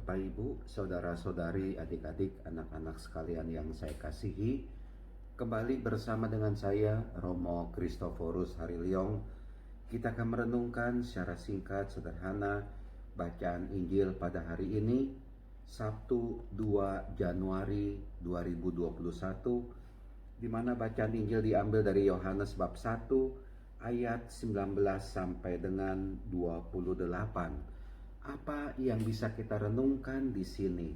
Bapak, Ibu, saudara-saudari, adik-adik, anak-anak sekalian yang saya kasihi, kembali bersama dengan saya, Romo Kristoforus Hariliong. Kita akan merenungkan secara singkat, sederhana, bacaan Injil pada hari ini, Sabtu 2 Januari 2021, di mana bacaan Injil diambil dari Yohanes bab 1, ayat 19 sampai dengan 28. Apa yang bisa kita renungkan di sini?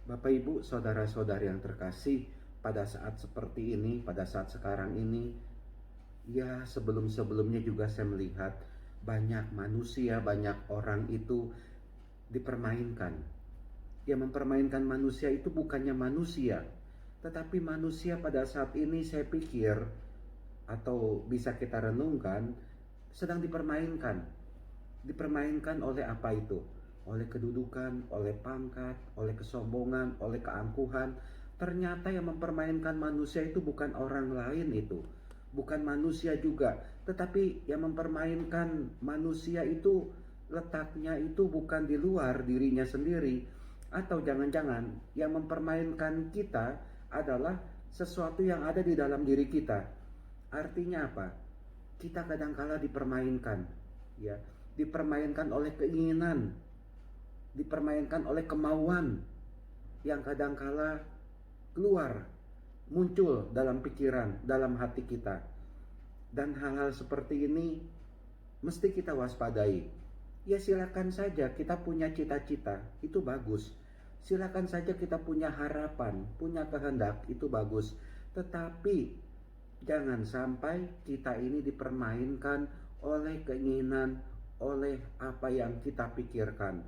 Bapak, Ibu, saudara-saudari yang terkasih, pada saat seperti ini, pada saat sekarang ini, ya sebelum-sebelumnya juga saya melihat banyak manusia, banyak orang itu dipermainkan. Yang mempermainkan manusia itu bukannya manusia, tetapi manusia pada saat ini saya pikir, atau bisa kita renungkan, sedang dipermainkan. Dipermainkan oleh apa itu? Oleh kedudukan, oleh pangkat, oleh kesombongan, oleh keangkuhan. Ternyata yang mempermainkan manusia itu bukan orang lain itu. Bukan manusia juga. Tetapi yang mempermainkan manusia itu letaknya itu bukan di luar dirinya sendiri. Atau jangan-jangan yang mempermainkan kita adalah sesuatu yang ada di dalam diri kita. Artinya apa? Kita kadangkala dipermainkan, ya. Dipermainkan oleh keinginan, dipermainkan oleh kemauan yang kadangkala keluar, muncul dalam pikiran, dalam hati kita. Dan hal-hal seperti ini mesti kita waspadai. Ya silakan saja kita punya cita-cita, itu bagus. Silakan saja kita punya harapan, punya kehendak, itu bagus. Tetapi jangan sampai kita ini dipermainkan oleh keinginan, oleh apa yang kita pikirkan.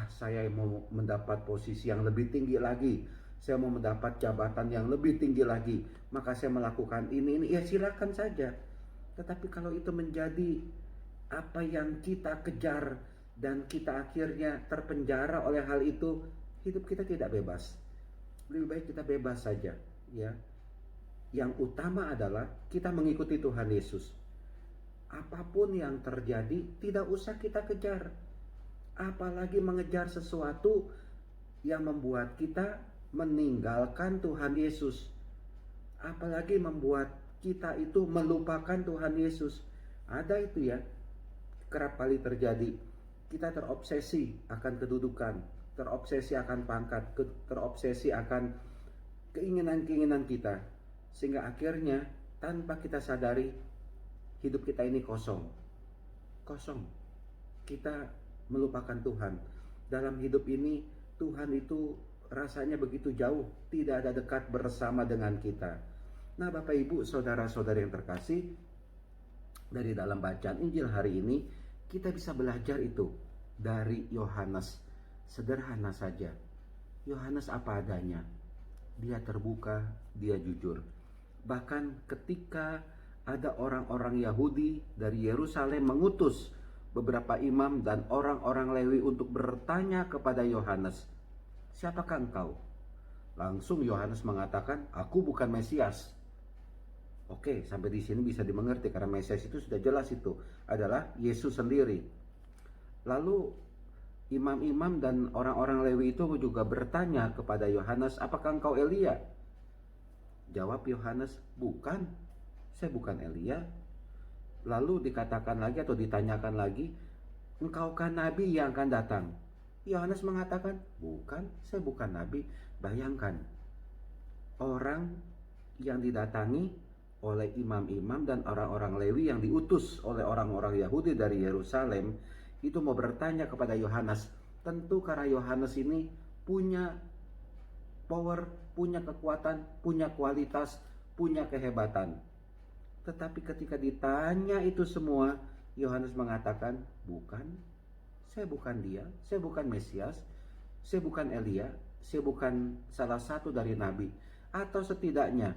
Saya mau mendapat posisi yang lebih tinggi lagi, saya mau mendapat jabatan yang lebih tinggi lagi, maka saya melakukan ini. Ya silakan saja. Tetapi kalau itu menjadi apa yang kita kejar dan kita akhirnya terpenjara oleh hal itu, hidup kita tidak bebas. Lebih baik kita bebas saja, ya. Yang utama adalah kita mengikuti Tuhan Yesus. Apapun yang terjadi, tidak usah kita kejar. Apalagi mengejar sesuatu yang membuat kita meninggalkan Tuhan Yesus. Apalagi membuat kita itu melupakan Tuhan Yesus. Ada itu ya, kerap kali terjadi. Kita terobsesi akan kedudukan, terobsesi akan pangkat, terobsesi akan keinginan-keinginan kita. Sehingga akhirnya tanpa kita sadari, hidup kita ini kosong. Kita melupakan Tuhan. Dalam hidup ini Tuhan itu rasanya begitu jauh, tidak ada dekat bersama dengan kita. Nah, Bapak, Ibu, saudara-saudari yang terkasih, dari dalam bacaan Injil hari ini kita bisa belajar itu dari Yohanes. Sederhana saja. Yohanes apa adanya. Dia terbuka, dia jujur. Bahkan ketika ada orang-orang Yahudi dari Yerusalem mengutus beberapa imam dan orang-orang Lewi untuk bertanya kepada Yohanes, "Siapakah engkau?" Langsung Yohanes mengatakan, "Aku bukan Mesias." Oke, sampai di sini bisa dimengerti karena Mesias itu sudah jelas, itu adalah Yesus sendiri. Lalu imam-imam dan orang-orang Lewi itu juga bertanya kepada Yohanes, "Apakah engkau Elia?" Jawab Yohanes, "Bukan, saya bukan Elia." Lalu dikatakan lagi atau ditanyakan lagi, "Engkaukah nabi yang akan datang?" Yohanes mengatakan, "Bukan, saya bukan nabi." Bayangkan, orang yang didatangi oleh imam-imam dan orang-orang Lewi yang diutus oleh orang-orang Yahudi dari Yerusalem itu mau bertanya kepada Yohanes. Tentu karena Yohanes ini punya power, punya kekuatan, punya kualitas, punya kehebatan. Tetapi ketika ditanya itu semua, Yohanes mengatakan, "Bukan, saya bukan dia, saya bukan Mesias, saya bukan Elia, saya bukan salah satu dari nabi." Atau setidaknya,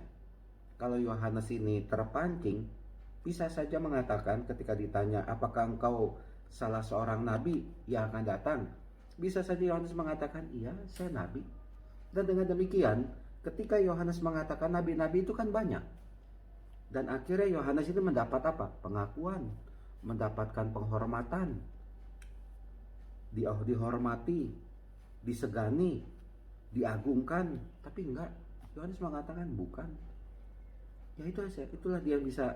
kalau Yohanes ini terpancing, bisa saja mengatakan ketika ditanya, "Apakah engkau salah seorang nabi yang akan datang?" Bisa saja Yohanes mengatakan, "Iya, saya nabi." Dan dengan demikian, ketika Yohanes mengatakan nabi-nabi itu kan banyak. Dan akhirnya Yohanes itu mendapat apa? Pengakuan, mendapatkan penghormatan, dihormati. disegani, diagungkan, tapi enggak. Yohanes mengatakan bukan. Ya itulah dia yang bisa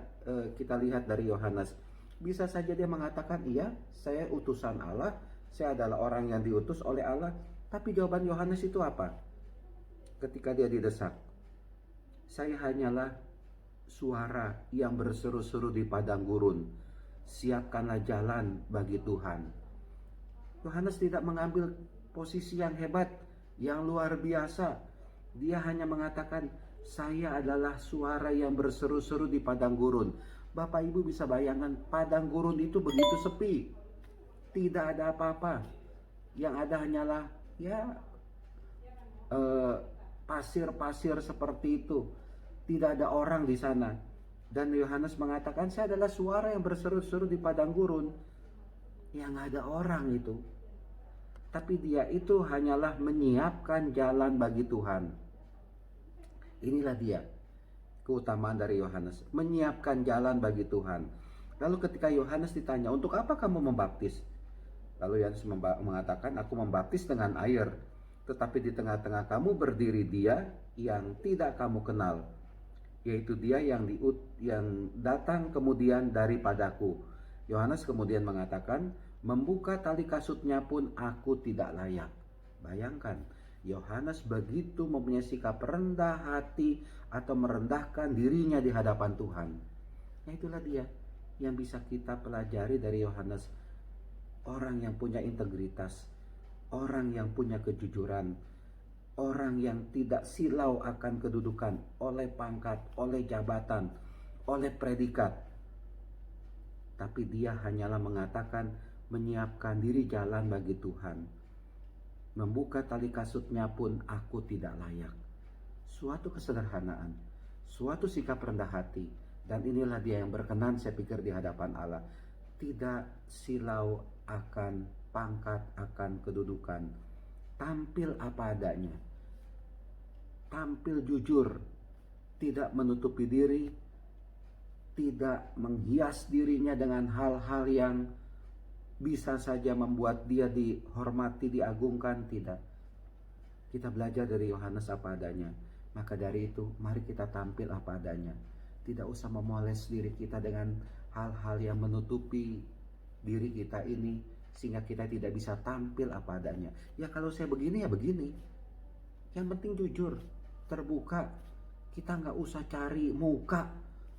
kita lihat dari Yohanes. Bisa saja dia mengatakan, iya, saya utusan Allah, saya adalah orang yang diutus oleh Allah. Tapi jawaban Yohanes itu apa? Ketika dia didesak, saya hanyalah suara yang berseru-seru di padang gurun, siapkanlah jalan bagi Tuhan. Yohanes tidak mengambil posisi yang hebat, yang luar biasa. Dia hanya mengatakan, saya adalah suara yang berseru-seru di padang gurun. Bapak Ibu bisa bayangkan, padang gurun itu begitu sepi, tidak ada apa-apa. Yang ada hanyalah pasir-pasir seperti itu. Tidak ada orang di sana. Dan Yohanes mengatakan, saya adalah suara yang berseru-seru di padang gurun. Yang ada orang itu. Tapi dia itu hanyalah menyiapkan jalan bagi Tuhan. Inilah dia keutamaan dari Yohanes, menyiapkan jalan bagi Tuhan. Lalu ketika Yohanes ditanya, untuk apa kamu membaptis? Lalu Yohanes mengatakan, aku membaptis dengan air. Tetapi di tengah-tengah kamu berdiri dia yang tidak kamu kenal, yaitu dia yang datang kemudian daripadaku. Yohanes kemudian mengatakan, membuka tali kasutnya pun aku tidak layak. Bayangkan, Yohanes begitu mempunyai sikap rendah hati atau merendahkan dirinya di hadapan Tuhan. Nah, itulah dia yang bisa kita pelajari dari Yohanes. Orang yang punya integritas, orang yang punya kejujuran, orang yang tidak silau akan kedudukan oleh pangkat, oleh jabatan, oleh predikat. Tapi dia hanyalah mengatakan, menyiapkan diri jalan bagi Tuhan. Membuka tali kasutnya pun aku tidak layak. Suatu kesederhanaan, suatu sikap rendah hati. Dan inilah dia yang berkenan saya pikir di hadapan Allah. Tidak silau akan pangkat, akan kedudukan. Tampil apa adanya. Tampil jujur. Tidak menutupi diri. Tidak menghias dirinya dengan hal-hal yang bisa saja membuat dia dihormati, diagungkan. Tidak. Kita belajar dari Yohanes apa adanya. Maka dari itu, mari kita tampil apa adanya. Tidak usah memoles diri kita dengan hal-hal yang menutupi diri kita ini, sehingga kita tidak bisa tampil apa adanya. Ya kalau saya begini ya begini. Yang penting jujur, terbuka. Kita nggak usah cari muka,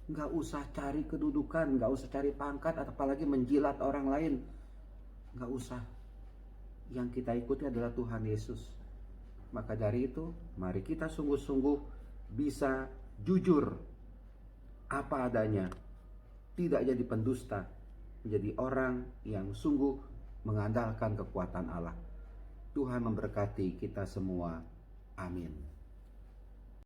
nggak usah cari kedudukan, nggak usah cari pangkat, apalagi menjilat orang lain. Nggak usah. Yang kita ikuti adalah Tuhan Yesus. Maka dari itu, mari kita sungguh-sungguh bisa jujur apa adanya. Tidak jadi pendusta. Menjadi orang yang sungguh mengandalkan kekuatan Allah. Tuhan memberkati kita semua. Amin.